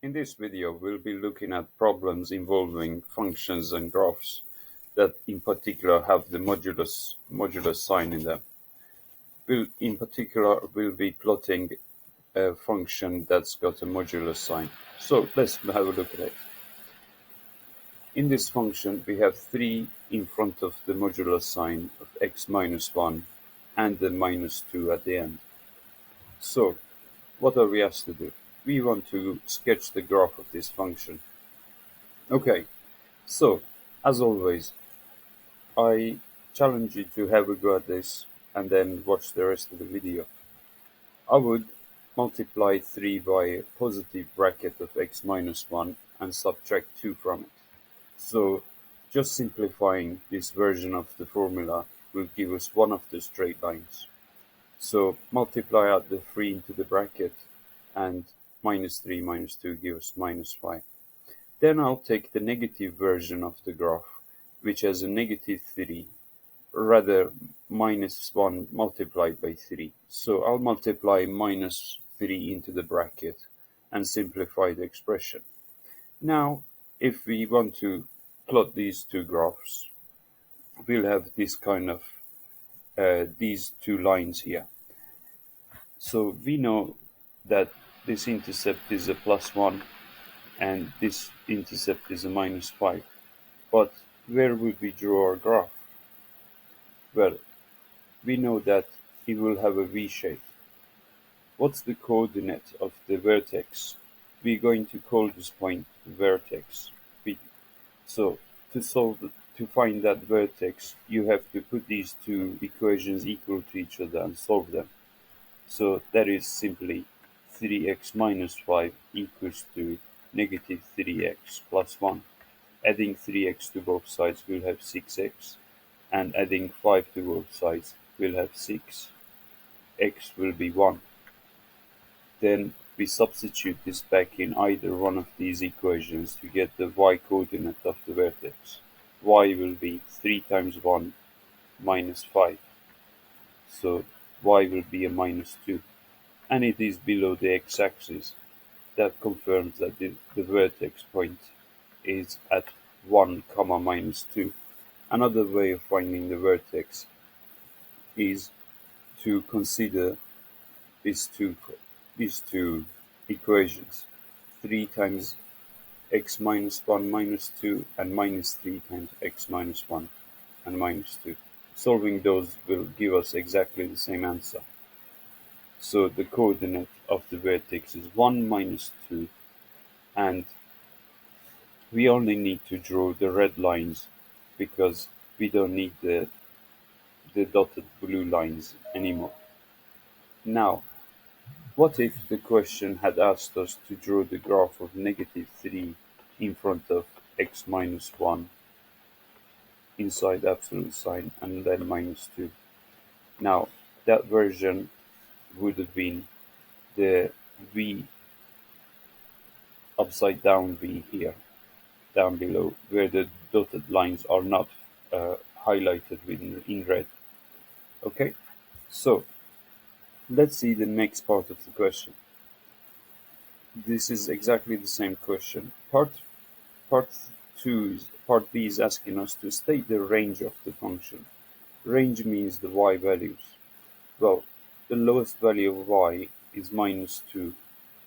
In this video, we'll be looking at problems involving functions and graphs that in particular have the modulus sign in them. We'll be plotting a function that's got a modulus sign. So let's have a look at it. In this function, we have 3 in front of the modulus sign of x minus 1 and the minus 2 at the end. So what are we asked to do? We want to sketch the graph of this function. Okay, so as always, I challenge you to have a go at this and then watch the rest of the video. I would multiply 3 by a positive bracket of x minus 1 and subtract 2 from it. So just simplifying this version of the formula will give us one of the straight lines. So multiply out the 3 into the bracket and minus 3 minus 2 gives us minus 5. Then I'll take the negative version of the graph, which has a negative 3, rather minus 1 multiplied by 3. So I'll multiply minus 3 into the bracket and simplify the expression. Now, if we want to plot these two graphs, we'll have this kind of these two lines here. So we know that this intercept is a plus 1 and this intercept is a minus 5. But where would we draw our graph? Well, we know that it will have a V shape. What's the coordinate of the vertex? We're going to call this point the vertex V. So to find that vertex, you have to put these two equations equal to each other and solve them. So that is simply 3x minus 5 equals to negative 3x plus 1. Adding 3x to both sides will have 6x, and adding 5 to both sides will have 6. X will be 1. Then we substitute this back in either one of these equations to get the y coordinate of the vertex. Y will be 3 times 1 minus 5. So y will be a minus 2. And it is below the x-axis. That confirms that the vertex point is at 1 comma minus 2. Another way of finding the vertex is to consider these two equations, 3 times x minus 1 minus 2 and minus 3 times x minus 1 and minus 2. Solving those will give us exactly the same answer. So the coordinate of the vertex is 1 minus 2, and we only need to draw the red lines because we don't need the dotted blue lines anymore. Now, what if the question had asked us to draw the graph of negative 3 in front of x minus 1 inside absolute sign and then minus 2? Now, that version would have been the V upside down V here, down below, where the dotted lines are not highlighted in red. Okay, so let's see the next part of the question. This is exactly the same question. Part B is asking us to state the range of the function. Range means the y values. Well, the lowest value of y is minus 2,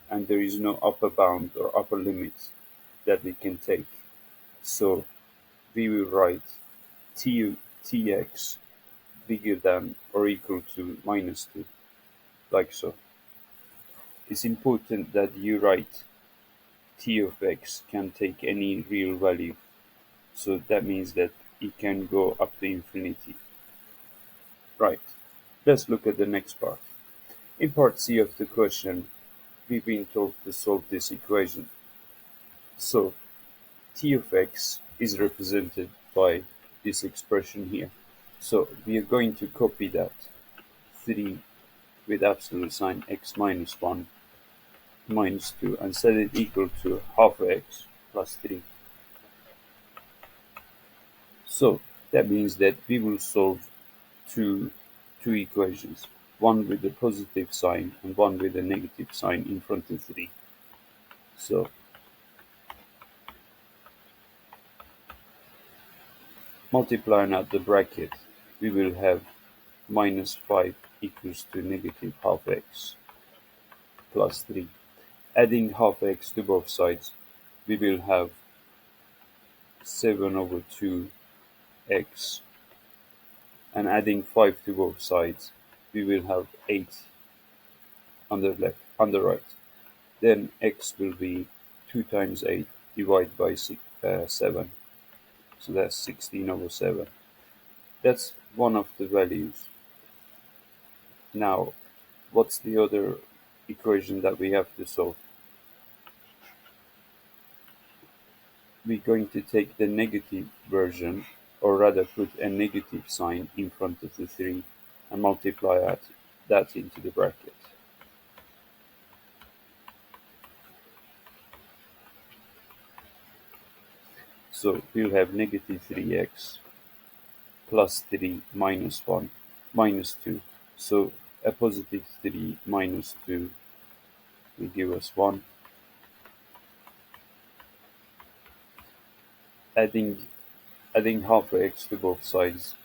and there is no upper bound or upper limit that it can take. So we will write tx bigger than or equal to minus 2, like so. It's important that you write t of x can take any real value, so that means that it can go up to infinity. Right, let's look at the next part. In part C of the question, we've been told to solve this equation. So t of x is represented by this expression here. So we are going to copy that 3 with absolute sign x minus 1 minus 2 and set it equal to half x plus 3. So that means that we will solve two equations, one with a positive sign and one with a negative sign in front of 3. So Multiplying out the bracket, we will have minus 5 equals to negative half x plus 3. Adding half x to both sides, we will have 7 over 2x, and adding 5 to both sides, we will have 8 on the right. Then x will be 2 times 8 divided by 7, so that's 16 over 7. That's one of the values. Now, what's the other equation that we have to solve? We're going to take the negative version, or rather put a negative sign in front of the 3 and multiply that into the bracket. So we'll have negative 3x plus 3 minus 1 minus 2. So a positive 3 minus 2 will give us 1. Adding half x to both sides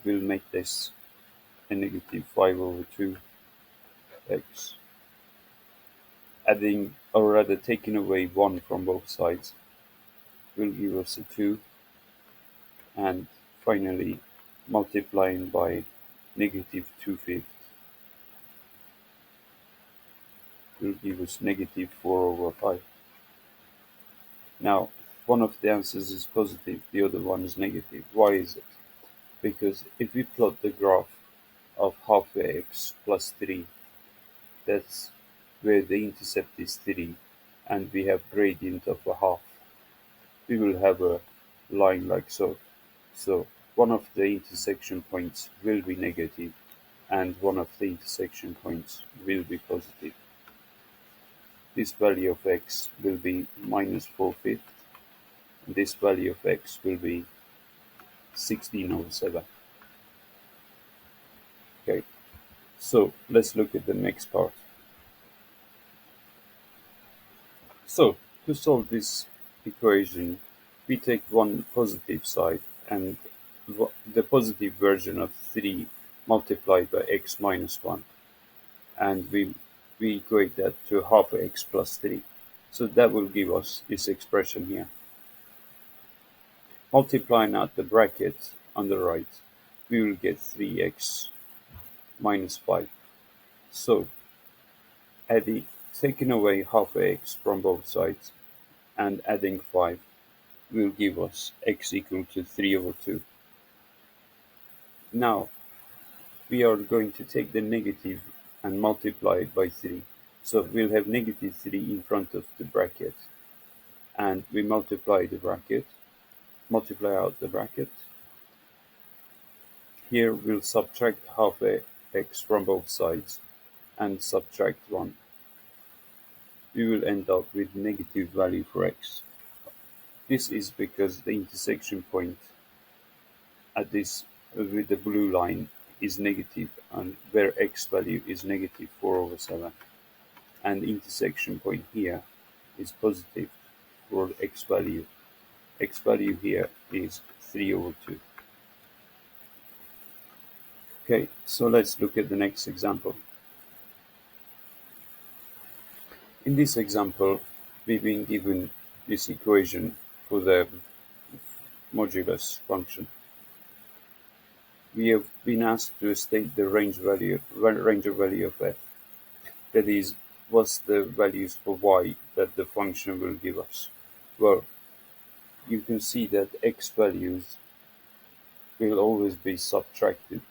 will make this a negative 5 over 2x. Adding, or rather taking away 1 from both sides, will give us a 2. And finally, multiplying by negative 2/5 will give us negative 4 over 5. Now, one of the answers is positive, the other one is negative. Why is it? Because if we plot the graph of half x plus 3, that's where the intercept is 3, and we have gradient of a half, we will have a line like so. So one of the intersection points will be negative, and one of the intersection points will be positive. This value of x will be minus 4/5, and this value of x will be 16 over 7. Okay, so let's look at the next part. So to solve this equation, we take one positive side and the positive version of 3 multiplied by x minus 1, and we equate that to half x plus 3. So that will give us this expression here. Multiplying out the bracket on the right, we will get 3x minus 5. So taking away half x from both sides and adding 5 will give us x equal to 3 over 2. Now, we are going to take the negative and multiply it by 3. So we'll have negative 3 in front of the bracket, and we multiply out the bracket. Here we'll subtract half x from both sides and subtract 1. We will end up with negative value for x. This is because the intersection point at this with the blue line is negative, and where x value is negative 4 over 7, and the intersection point here is positive for x value. X value here is 3 over 2. Okay, so let's look at the next example. In this example, we've been given this equation for the modulus function. We have been asked to state the range of value of f. That is, what's the values for y that the function will give us. Well, you can see that x values will always be subtracted,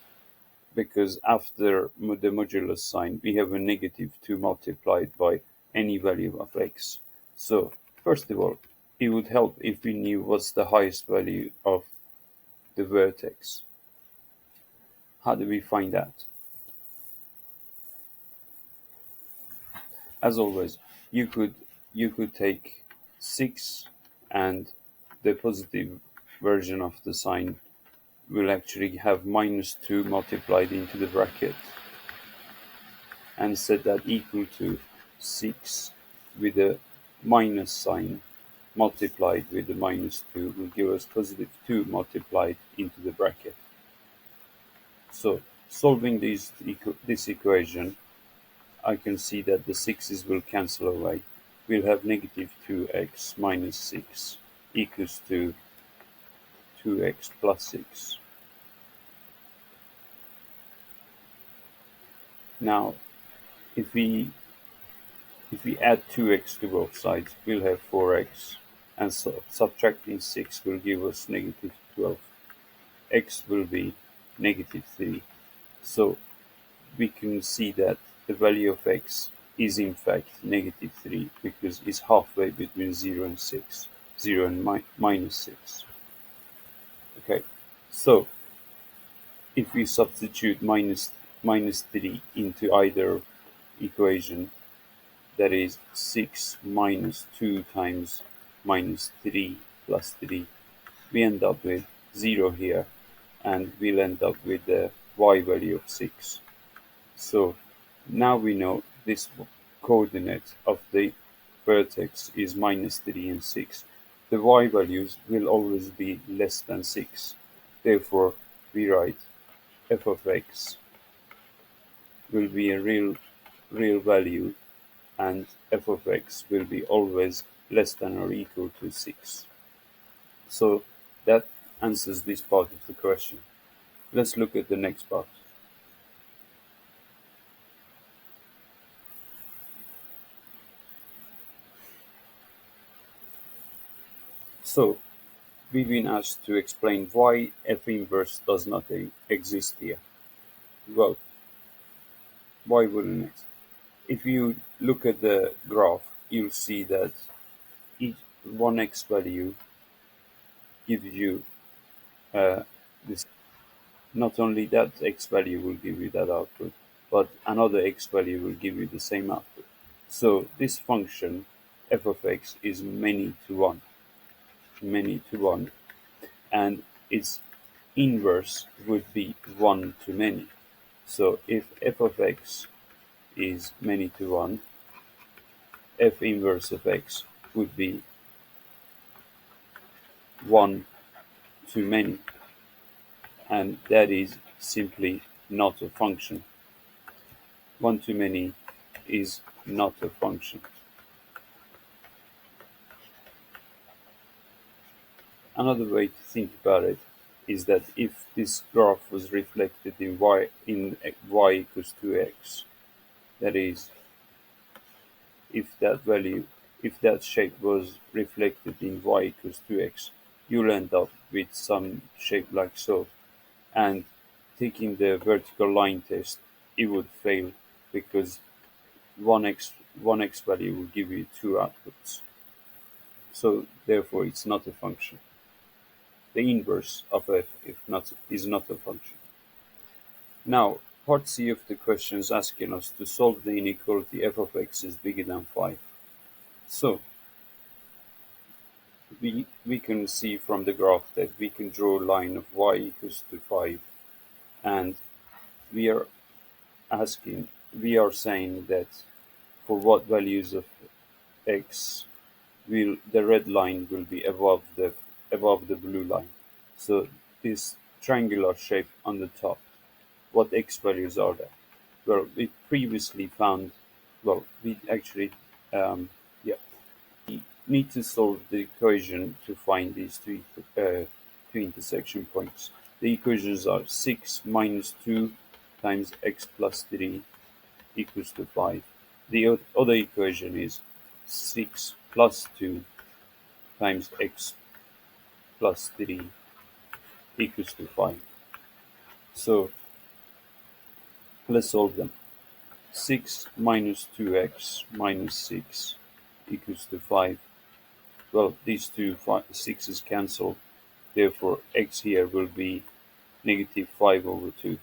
because after the modulus sign, we have a negative 2 multiplied by any value of x. So, first of all, it would help if we knew what's the highest value of the vertex. How do we find that? As always, you could take 6, and the positive version of the sign will actually have minus 2 multiplied into the bracket, and set that equal to 6 with a minus sign multiplied with the minus 2 will give us positive 2 multiplied into the bracket. So solving this equation, I can see that the 6's will cancel away. We'll have negative 2x minus 6 equals to 2x plus 6. Now, if we add 2x to both sides, we'll have 4x, and so subtracting 6 will give us negative 12. X will be negative 3. So we can see that the value of x is in fact negative 3 because it's halfway between 0 and 6, 0 and minus 6. Okay, so if we substitute minus 3 into either equation, that is 6 minus 2 times minus 3 plus 3, we end up with 0 here, and we'll end up with the y value of 6. So now we know this coordinate of the vertex is minus 3 and 6. The y values will always be less than 6. Therefore, we write f of x will be a real value, and f of x will be always less than or equal to 6. So that answers this part of the question. Let's look at the next part. So we've been asked to explain why f inverse does not exist here. Well, why wouldn't it? If you look at the graph, you'll see that each one x value gives you this. Not only that x value will give you that output, but another x value will give you the same output. So this function f of x is many to one, and its inverse would be 1 to many. So if f of x is many to 1, f inverse of x would be 1 to many, and that is simply not a function. 1 to many is not a function. Another way to think about it is that if this graph was reflected in y equals 2x, that is, if that shape was reflected in y equals 2x, you'll end up with some shape like so. And taking the vertical line test, it would fail because one x value will give you two outputs. So therefore it's not a function. The inverse of f is not a function. Now, part C of the question is asking us to solve the inequality f of x is bigger than 5. So we can see from the graph that we can draw a line of y equals to 5, and we are saying that for what values of x the red line will be above the blue line. So this triangular shape on the top, what x values are there? Well, we previously found, well, we actually, we need to solve the equation to find these two intersection points. The equations are 6 minus 2 times x plus 3 equals to 5. The other equation is 6 plus 2 times x plus 3 equals to 5. So let's solve them. 6 minus 2x minus 6 equals to 5. Well, these two 6's cancel. Therefore, x here will be negative 5 over 2.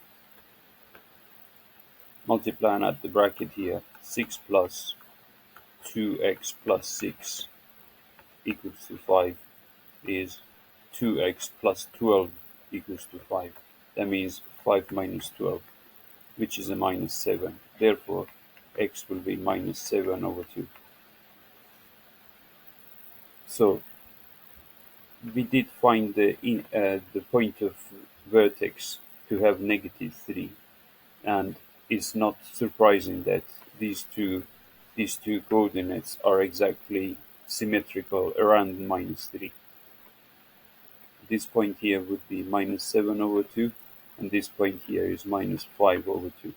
Multiply and add the bracket here. 6 plus 2x plus 6 equals to 5 is 2x plus 12 equals to 5. That means 5 minus 12, which is a minus 7. Therefore, x will be minus 7 over 2. So we did find the point of vertex to have -3, and it's not surprising that these two these two coordinates are exactly symmetrical around -3. This point here would be -7/2, and this point here is -5/2.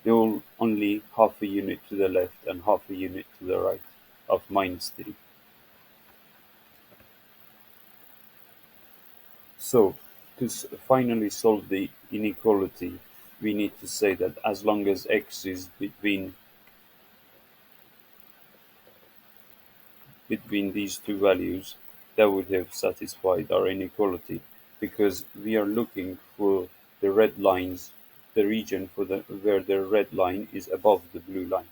They're all only half a unit to the left and half a unit to the right of -3. So, to finally solve the inequality, we need to say that as long as x is between these two values, that would have satisfied our inequality, because we are looking for the red lines, the region for where the red line is above the blue line.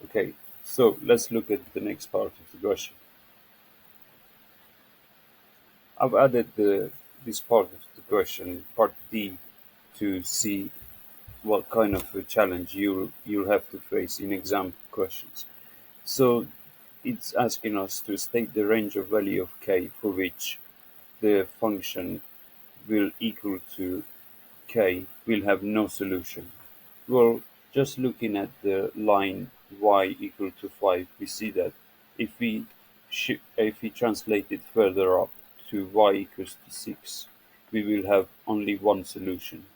Okay, so let's look at the next part of the question. I've added this part of the question, part D, to see what kind of a challenge you'll have to face in exam questions. So it's asking us to state the range of value of k for which the function will equal to k will have no solution. Well, just looking at the line y equal to 5, we see that if we translate it further up to y equals to 6, we will have only one solution.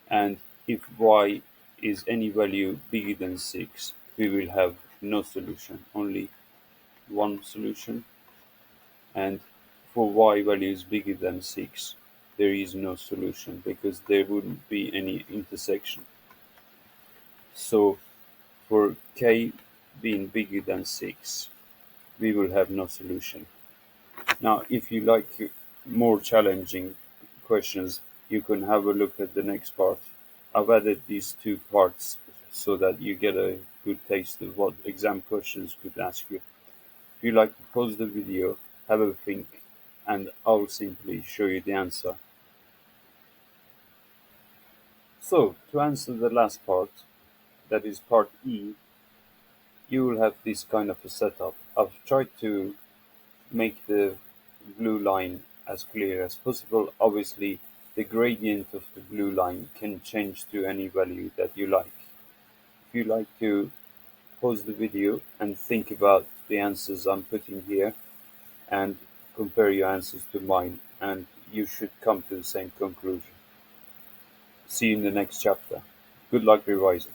And if y is any value bigger than 6, we will have no solution, only one solution. And for y values bigger than 6, there is no solution because there wouldn't be any intersection. So for k being bigger than 6, we will have no solution. Now, if you like more challenging questions, you can have a look at the next part. I've added these two parts so that you get a good taste of what exam questions could ask you. If you like to pause the video, have a think, and I'll simply show you the answer. So, to answer the last part, that is part E, you will have this kind of a setup. I've tried to make the blue line as clear as possible. Obviously, the gradient of the blue line can change to any value that you like. If you like to pause the video and think about the answers I'm putting here and compare your answers to mine, and you should come to the same conclusion. See you in the next chapter. Good luck revising.